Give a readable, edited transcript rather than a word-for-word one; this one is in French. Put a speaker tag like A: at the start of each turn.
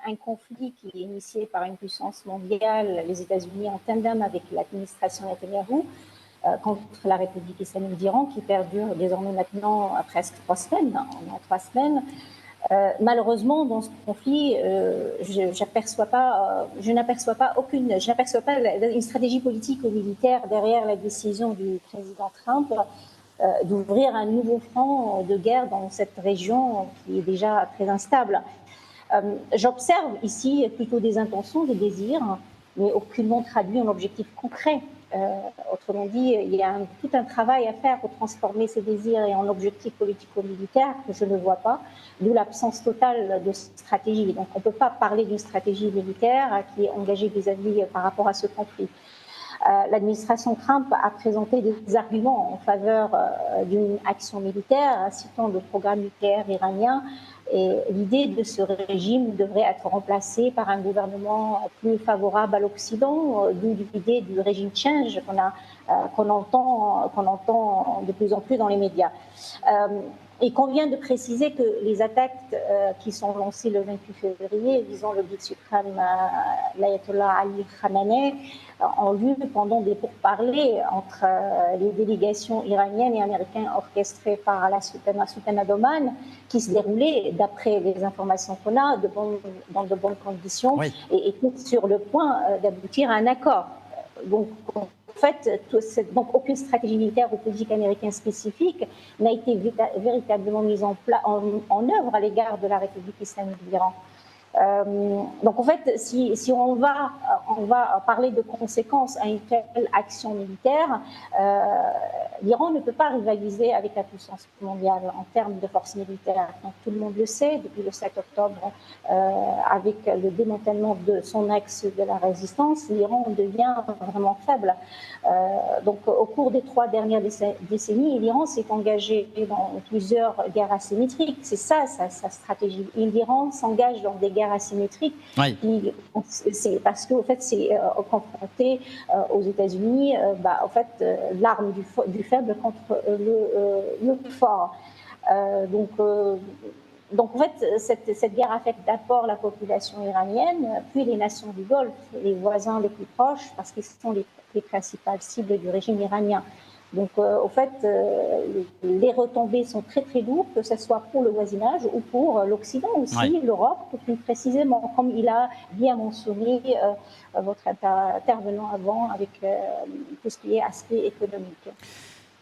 A: un conflit qui est initié par une puissance mondiale, les États-Unis, en tandem avec l'administration Netanyahou, contre la République islamique d'Iran, qui perdure désormais maintenant presque 3 semaines. On a 3 semaines. Malheureusement, dans ce conflit, je n'aperçois pas une stratégie politique ou militaire derrière la décision du président Trump d'ouvrir un nouveau front de guerre dans cette région qui est déjà très instable. J'observe ici plutôt des intentions, des désirs, mais aucunement traduit en objectif concret. Autrement dit, il y a tout un travail à faire pour transformer ces désirs en objectifs politico-militaires que je ne vois pas, d'où l'absence totale de stratégie. Donc on ne peut pas parler d'une stratégie militaire qui est engagée vis-à-vis par rapport à ce conflit. L'administration Trump a présenté des arguments en faveur d'une action militaire, citant le programme nucléaire iranien, et l'idée de ce régime devrait être remplacée par un gouvernement plus favorable à l'Occident, d'où l'idée du régime change qu'on entend de plus en plus dans les médias. Il convient de préciser que les attaques qui sont lancées le 28 février visant le guide suprême l'ayatollah Ali Khamenei ont lieu pendant des pourparlers entre les délégations iraniennes et américaines orchestrées par la Sultana d'Oman, qui se déroulaient, d'après les informations qu'on a, dans de bonnes conditions, oui, et étaient sur le point d'aboutir à un accord. Donc, en fait, aucune stratégie militaire ou politique américaine spécifique n'a été véritablement mise en œuvre à l'égard de la République islamique d'Iran. Donc en fait, si on va parler de conséquences à une telle action militaire, l'Iran ne peut pas rivaliser avec la puissance mondiale en termes de force militaire. Donc, tout le monde le sait, depuis le 7 octobre, avec le démantèlement de son axe de la résistance, l'Iran devient vraiment faible. Donc au cours des 3 dernières décennies, l'Iran s'est engagé dans plusieurs guerres asymétriques. C'est ça sa stratégie. Et l'Iran s'engage dans des guerres asymétriques, oui, c'est parce qu'en fait c'est confronté aux États-Unis, en fait l'arme du faible contre le fort. Donc en fait cette guerre affecte d'abord la population iranienne, puis les nations du Golfe, les voisins les plus proches, parce qu'ils sont les principales cibles du régime iranien. Donc, au fait, les retombées sont très très lourdes, que ce soit pour le voisinage ou pour l'Occident aussi, oui, l'Europe, plus précisément, comme il a bien mentionné votre intervenant avant avec tout ce qui est aspect économique.